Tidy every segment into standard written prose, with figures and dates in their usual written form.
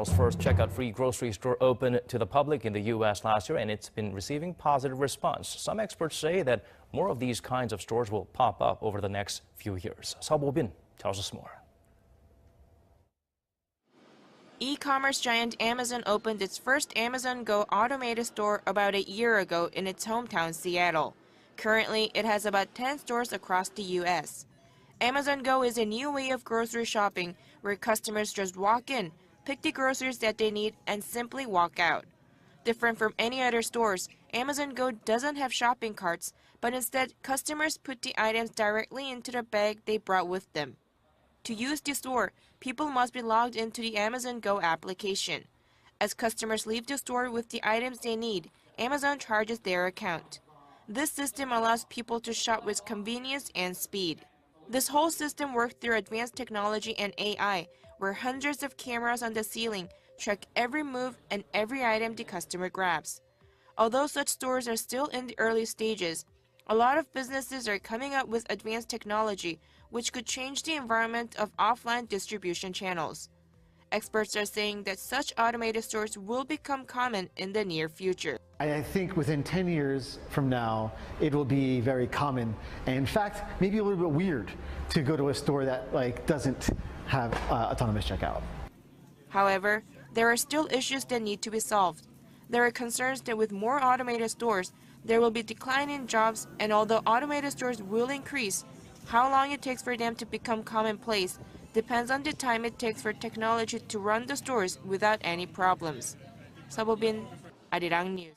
world's first checkout-free grocery store opened to the public in the U.S. last year, and it's been receiving positive response. Some experts say that more of these kinds of stores will pop up over the next few years. Seo Bo-bin tells us more. E-commerce giant Amazon opened its first Amazon Go automated store about a year ago in its hometown, Seattle. Currently, it has about 10 stores across the U.S. Amazon Go is a new way of grocery shopping where customers just walk in, pick the groceries that they need, and simply walk out. Different from any other stores, Amazon Go doesn't have shopping carts, but instead, customers put the items directly into the bag they brought with them. To use the store, people must be logged into the Amazon Go application. As customers leave the store with the items they need, Amazon charges their account. This system allows people to shop with convenience and speed. This whole system works through advanced technology and AI, where hundreds of cameras on the ceiling track every move and every item the customer grabs. Although such stores are still in the early stages, a lot of businesses are coming up with advanced technology which could change the environment of offline distribution channels. Experts are saying that such automated stores will become common in the near future. I think within 10 years from now, it will be very common, and in fact, maybe a little bit weird to go to a store that doesn't have autonomous checkout. However, there are still issues that need to be solved. There are concerns that with more automated stores, there will be decline in jobs, and although automated stores will increase, how long it takes for them to become commonplace depends on the time it takes for technology to run the stores without any problems. Seo Bo-bin, Arirang News.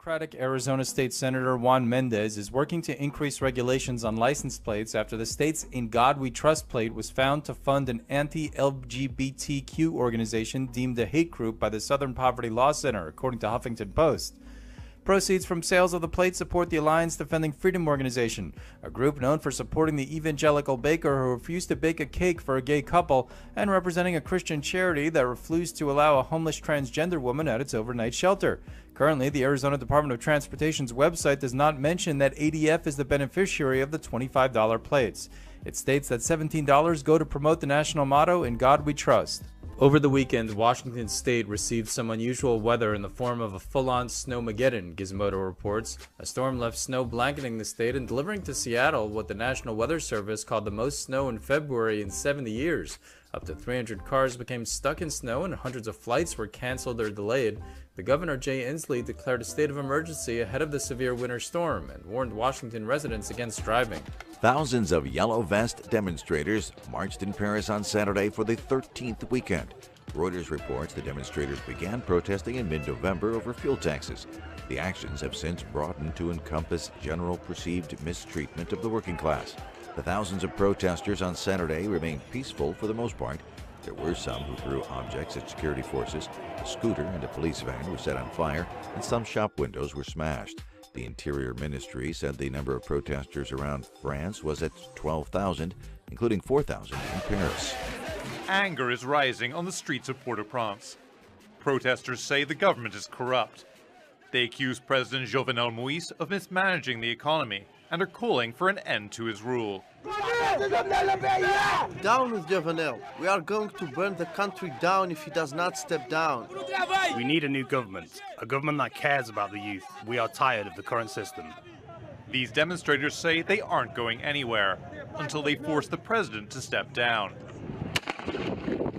Democratic Arizona State Senator Juan Mendez is working to increase regulations on license plates after the state's In God We Trust plate was found to fund an anti-LGBTQ organization deemed a hate group by the Southern Poverty Law Center, according to Huffington Post. Proceeds from sales of the plate support the Alliance Defending Freedom organization, a group known for supporting the evangelical baker who refused to bake a cake for a gay couple and representing a Christian charity that refused to allow a homeless transgender woman at its overnight shelter. Currently, the Arizona Department of Transportation's website does not mention that ADF is the beneficiary of the $25 plates. It states that $17 go to promote the national motto, In God We Trust. Over the weekend, Washington State received some unusual weather in the form of a full-on Snowmageddon, Gizmodo reports. A storm left snow blanketing the state and delivering to Seattle what the National Weather Service called the most snow in February in 70 years. Up to 300 cars became stuck in snow and hundreds of flights were canceled or delayed. The governor, Jay Inslee, declared a state of emergency ahead of the severe winter storm and warned Washington residents against driving. Thousands of yellow vest demonstrators marched in Paris on Saturday for the 13th weekend. Reuters reports the demonstrators began protesting in mid-November over fuel taxes. The actions have since broadened to encompass general perceived mistreatment of the working class. The thousands of protesters on Saturday remained peaceful for the most part. There were some who threw objects at security forces. A scooter and a police van were set on fire, and some shop windows were smashed. The Interior Ministry said the number of protesters around France was at 12,000, including 4,000 in Paris. Anger is rising on the streets of Port-au-Prince. Protesters say the government is corrupt. They accuse President Jovenel Moïse of mismanaging the economy and are calling for an end to his rule. Down with Jovenel. We are going to burn the country down if he does not step down. We need a new government, a government that cares about the youth. We are tired of the current system. These demonstrators say they aren't going anywhere until they force the president to step down.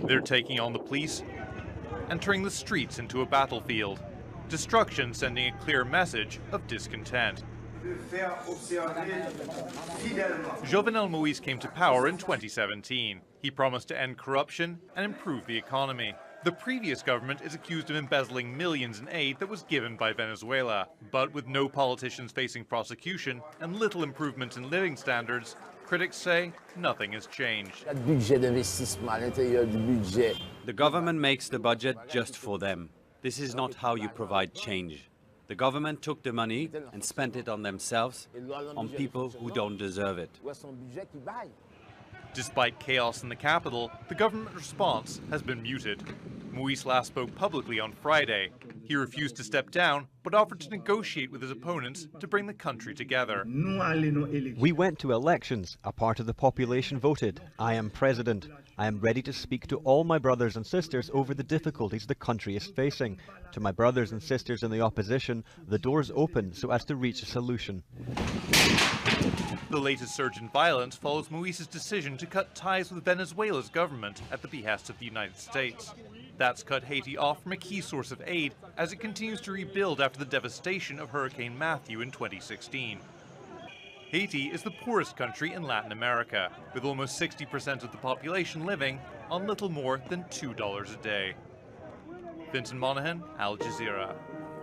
They're taking on the police and turning the streets into a battlefield. Destruction sending a clear message of discontent. Jovenel Moïse came to power in 2017. He promised to end corruption and improve the economy. The previous government is accused of embezzling millions in aid that was given by Venezuela. But with no politicians facing prosecution and little improvement in living standards, critics say nothing has changed. The government makes the budget just for them. This is not how you provide change. The government took the money and spent it on themselves, on people who don't deserve it. Despite chaos in the capital, the government response has been muted. Moïse last spoke publicly on Friday. He refused to step down, but offered to negotiate with his opponents to bring the country together. We went to elections. A part of the population voted. I am president. I am ready to speak to all my brothers and sisters over the difficulties the country is facing. To my brothers and sisters in the opposition, the door's open so as to reach a solution. The latest surge in violence follows Moïse's decision to cut ties with Venezuela's government at the behest of the United States. That's cut Haiti off from a key source of aid as it continues to rebuild after the devastation of Hurricane Matthew in 2016. Haiti is the poorest country in Latin America, with almost 60% of the population living on little more than $2 a day. Vincent Monahan, Al Jazeera.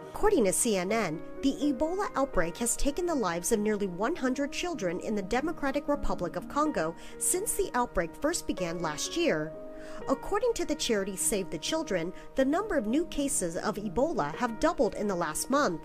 According to CNN, the Ebola outbreak has taken the lives of nearly 100 children in the Democratic Republic of Congo since the outbreak first began last year. According to the charity Save the Children, the number of new cases of Ebola have doubled in the last month.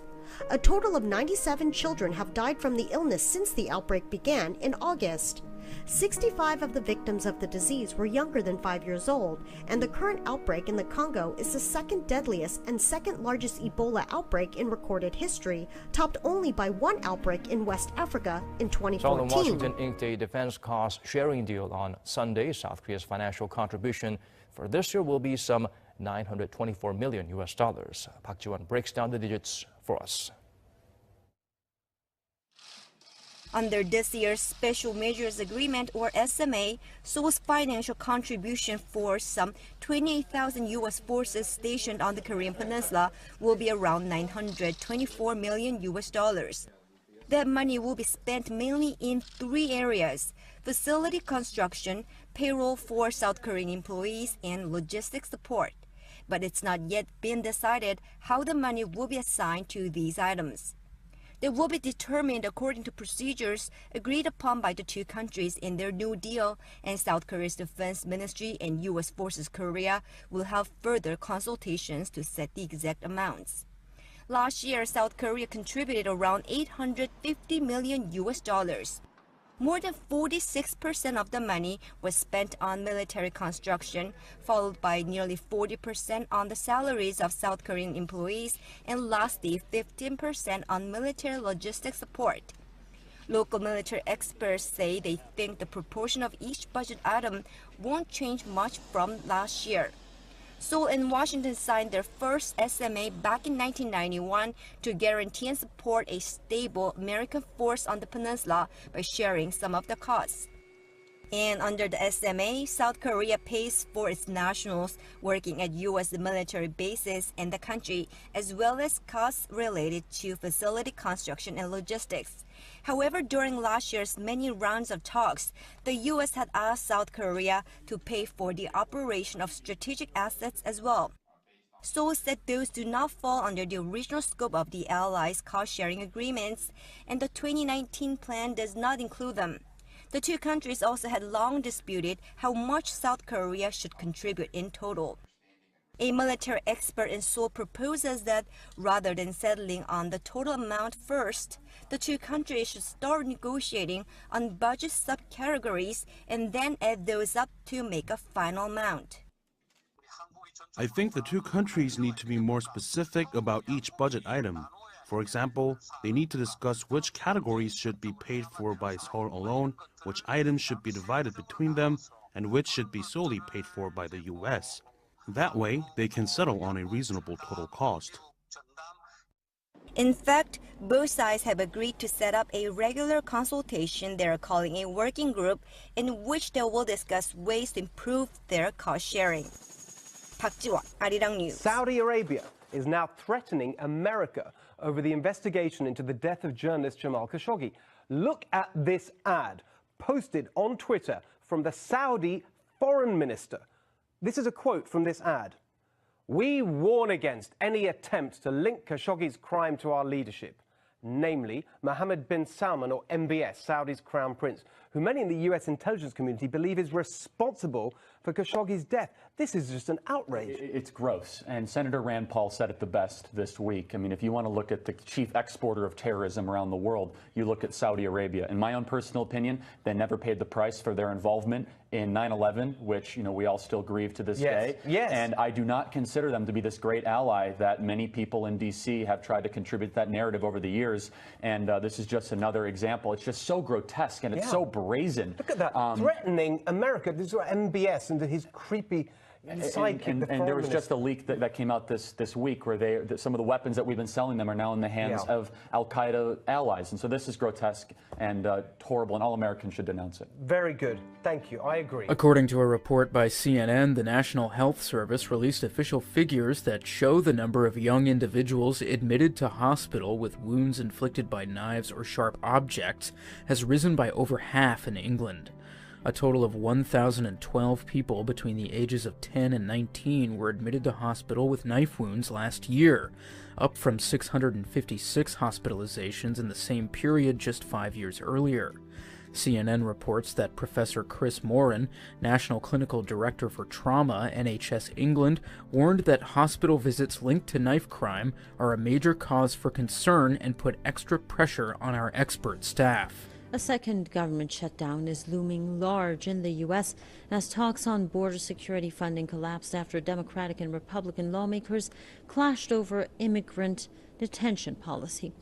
A total of 97 children have died from the illness since the outbreak began in August. 65 of the victims of the disease were younger than 5 years old, and the current outbreak in the Congo is the second deadliest and second largest Ebola outbreak in recorded history, topped only by one outbreak in West Africa in 2014. Washington inked a defense cost sharing deal on Sunday. South Korea's financial contribution for this year will be some $924 million. Park Ji-won breaks down the digits for us. Under this year's Special Measures Agreement, or SMA, Seoul's financial contribution for some 28,000 U.S. forces stationed on the Korean Peninsula will be around $924 million. That money will be spent mainly in 3 areas: facility construction, payroll for South Korean employees, and logistics support. But it's not yet been decided how the money will be assigned to these items. They will be determined according to procedures agreed upon by the two countries in their new deal, and South Korea's Defense Ministry and U.S. Forces Korea will have further consultations to set the exact amounts. Last year, South Korea contributed around $850 million. More than 46% of the money was spent on military construction, followed by nearly 40% on the salaries of South Korean employees, and lastly 15% on military logistics support. Local military experts say they think the proportion of each budget item won't change much from last year. Seoul and Washington signed their first SMA back in 1991 to guarantee and support a stable American force on the peninsula by sharing some of the costs. And under the SMA, South Korea pays for its nationals working at U.S. military bases in the country, as well as costs related to facility construction and logistics. However, during last year's many rounds of talks, the U.S. had asked South Korea to pay for the operation of strategic assets as well. Seoul said those do not fall under the original scope of the allies' cost-sharing agreements, and the 2019 plan does not include them. The two countries also had long disputed how much South Korea should contribute in total. A military expert in Seoul proposes that rather than settling on the total amount first, the two countries should start negotiating on budget subcategories and then add those up to make a final amount. I think the two countries need to be more specific about each budget item. For example, they need to discuss which categories should be paid for by Seoul alone, which items should be divided between them, and which should be solely paid for by the U.S. That way, they can settle on a reasonable total cost. In fact, both sides have agreed to set up a regular consultation they are calling a working group in which they will discuss ways to improve their cost sharing. Park Ji-won, Arirang News. Saudi Arabia is now threatening America over the investigation into the death of journalist Jamal Khashoggi. Look at this ad posted on Twitter from the Saudi foreign minister. This is a quote from this ad. "We warn against any attempt to link Khashoggi's crime to our leadership, namely Mohammed bin Salman, or MBS, Saudi's crown prince, who many in the US intelligence community believe is responsible for Khashoggi's death." This is just an outrage. It's gross. And Senator Rand Paul said it the best this week. I mean, if you want to look at the chief exporter of terrorism around the world, you look at Saudi Arabia. In my own personal opinion, they never paid the price for their involvement in 9/11, which, you know, we all still grieve to this day. Yes. And I do not consider them to be this great ally that many people in D.C. have tried to contribute to that narrative over the years. And this is just another example. It's just so grotesque and it's so brazen. Look at that, threatening America. This is MBS and his creepy sidekick. And there was just a leak that came out this week where some of the weapons that we've been selling them are now in the hands of Al-Qaeda allies. And so this is grotesque and horrible, and all Americans should denounce it. Very good. Thank you. I agree. According to a report by CNN, the National Health Service released official figures that show the number of young individuals admitted to hospital with wounds inflicted by knives or sharp objects has risen by over half in England. A total of 1,012 people between the ages of 10 and 19 were admitted to hospital with knife wounds last year, up from 656 hospitalizations in the same period just 5 years earlier. CNN reports that Professor Chris Moran, National Clinical Director for Trauma, NHS England, warned that hospital visits linked to knife crime are a major cause for concern and put extra pressure on our expert staff. A second government shutdown is looming large in the U.S. as talks on border security funding collapsed after Democratic and Republican lawmakers clashed over immigrant detention policy.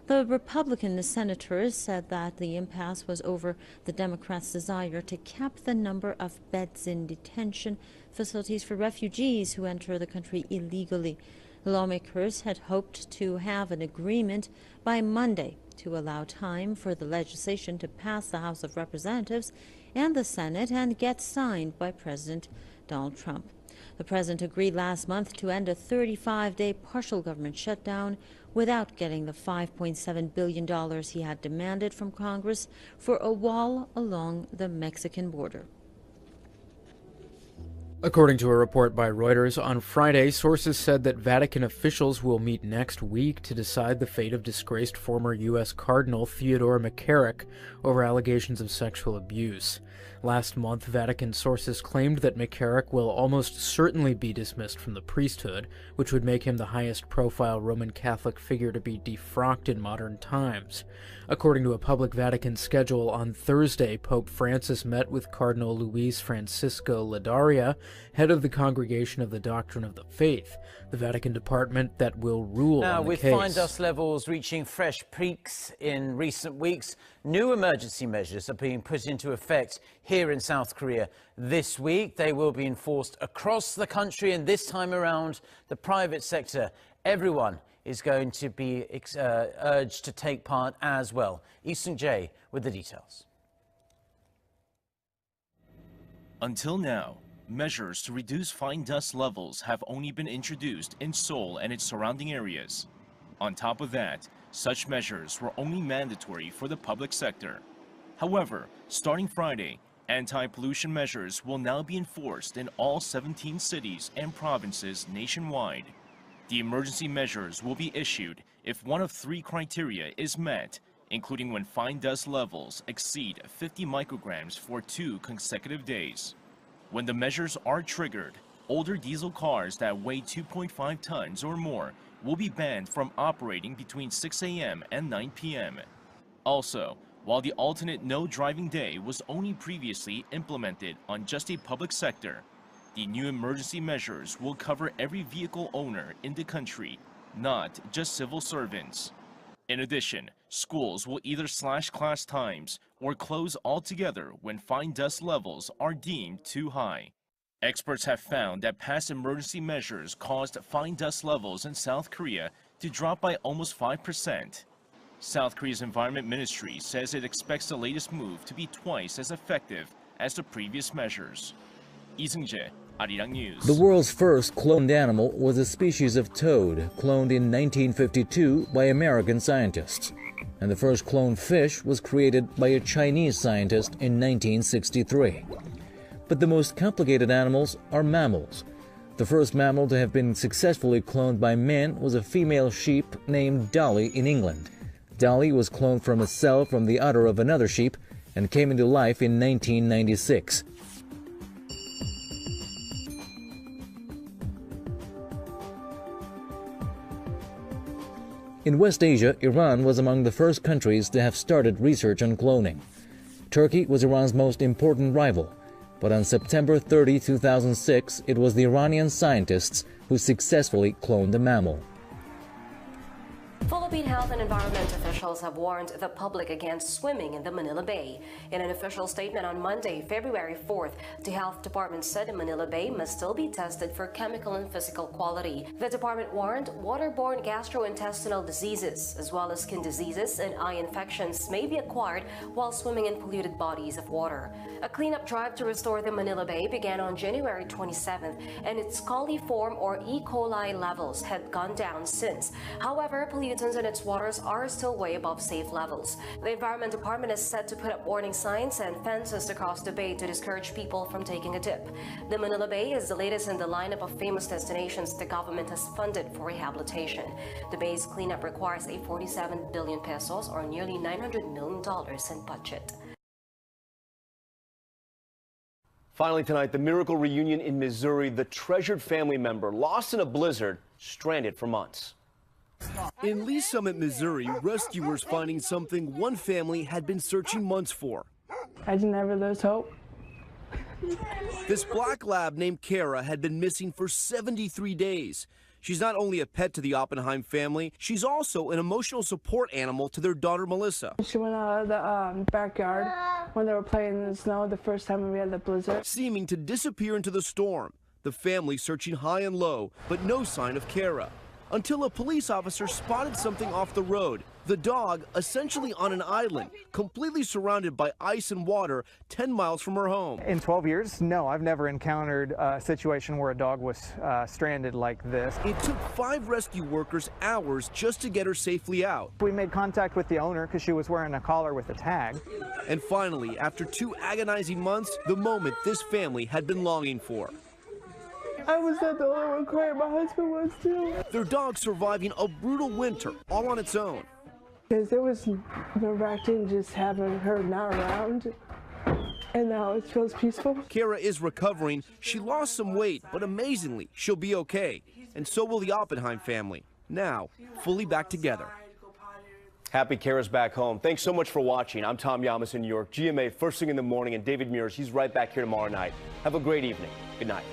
The Republican senators said that the impasse was over the Democrats' desire to cap the number of beds in detention facilities for refugees who enter the country illegally. Lawmakers had hoped to have an agreement by Monday to allow time for the legislation to pass the House of Representatives and the Senate and get signed by President Donald Trump. The president agreed last month to end a 35-day partial government shutdown without getting the $5.7 billion he had demanded from Congress for a wall along the Mexican border. According to a report by Reuters, on Friday, sources said that Vatican officials will meet next week to decide the fate of disgraced former U.S. Cardinal Theodore McCarrick over allegations of sexual abuse. Last month, Vatican sources claimed that McCarrick will almost certainly be dismissed from the priesthood, which would make him the highest-profile Roman Catholic figure to be defrocked in modern times. According to a public Vatican schedule, on Thursday, Pope Francis met with Cardinal Luis Francisco Ladaria, head of the Congregation of the Doctrine of the Faith, the Vatican department that will rule on the case. Now, with fine dust levels reaching fresh peaks in recent weeks, new emergency measures are being put into effect here in South Korea this week. They will be enforced across the country, and this time around, the private sector, everyone is going to be urged to take part as well. Lee Seung-jae with the details. Until now, measures to reduce fine dust levels have only been introduced in Seoul and its surrounding areas. On top of that, such measures were only mandatory for the public sector. However, starting Friday, anti-pollution measures will now be enforced in all 17 cities and provinces nationwide. The emergency measures will be issued if one of 3 criteria is met, including when fine dust levels exceed 50 micrograms for 2 consecutive days. When the measures are triggered, older diesel cars that weigh 2.5 tons or more will be banned from operating between 6 a.m. and 9 p.m. Also, while the alternate no driving day was only previously implemented on just a public sector, the new emergency measures will cover every vehicle owner in the country, not just civil servants. In addition, schools will either slash class times or close altogether when fine dust levels are deemed too high. Experts have found that past emergency measures caused fine dust levels in South Korea to drop by almost 5%. South Korea's Environment Ministry says it expects the latest move to be twice as effective as the previous measures. Lee Seung-jae, Arirang News. The world's first cloned animal was a species of toad, cloned in 1952 by American scientists. And the first cloned fish was created by a Chinese scientist in 1963. But the most complicated animals are mammals. The first mammal to have been successfully cloned by men was a female sheep named Dolly in England. Dolly was cloned from a cell from the udder of another sheep and came into life in 1996. In West Asia, Iran was among the first countries to have started research on cloning. Turkey was Iran's most important rival, but on September 30, 2006, it was the Iranian scientists who successfully cloned a mammal. Philippine health and environment officials have warned the public against swimming in the Manila Bay. In an official statement on Monday, February 4th, the health department said the Manila Bay must still be tested for chemical and physical quality. The department warned waterborne gastrointestinal diseases, as well as skin diseases and eye infections, may be acquired while swimming in polluted bodies of water. A cleanup drive to restore the Manila Bay began on January 27th, and its coliform or E. coli levels had gone down since. However, pollutants in its waters are still way above safe levels. The Environment Department is set to put up warning signs and fences across the bay to discourage people from taking a dip. The Manila Bay is the latest in the lineup of famous destinations the government has funded for rehabilitation. The bay's cleanup requires a 47 billion pesos or nearly $900 million in budget. Finally tonight, the miracle reunion in Missouri. The treasured family member lost in a blizzard, stranded for months. In Lee Summit, Missouri, rescuers finding something one family had been searching months for. I just never lose hope. This black lab named Kara had been missing for 73 days. She's not only a pet to the Oppenheim family, she's also an emotional support animal to their daughter, Melissa. She went out of the backyard when they were playing in the snow the first time we had the blizzard. Seeming to disappear into the storm, the family searching high and low, but no sign of Kara. Until a police officer spotted something off the road. The dog, essentially on an island, completely surrounded by ice and water 10 miles from her home. In 12 years, no, I've never encountered a situation where a dog was stranded like this. It took 5 rescue workers hours just to get her safely out. We made contact with the owner because she was wearing a collar with a tag. And finally, after 2 agonizing months, the moment this family had been longing for. I was not the only one crying, my husband was too. Their dog surviving a brutal winter all on its own. Because it was nerve-wracking just having her not around, and now it feels peaceful. Kara is recovering. She lost some weight, but amazingly, she'll be okay. And so will the Oppenheim family, now fully back together. Happy Kara's back home. Thanks so much for watching. I'm Tom Yamas in New York. GMA first thing in the morning, and David Mears, he's right back here tomorrow night. Have a great evening. Good night.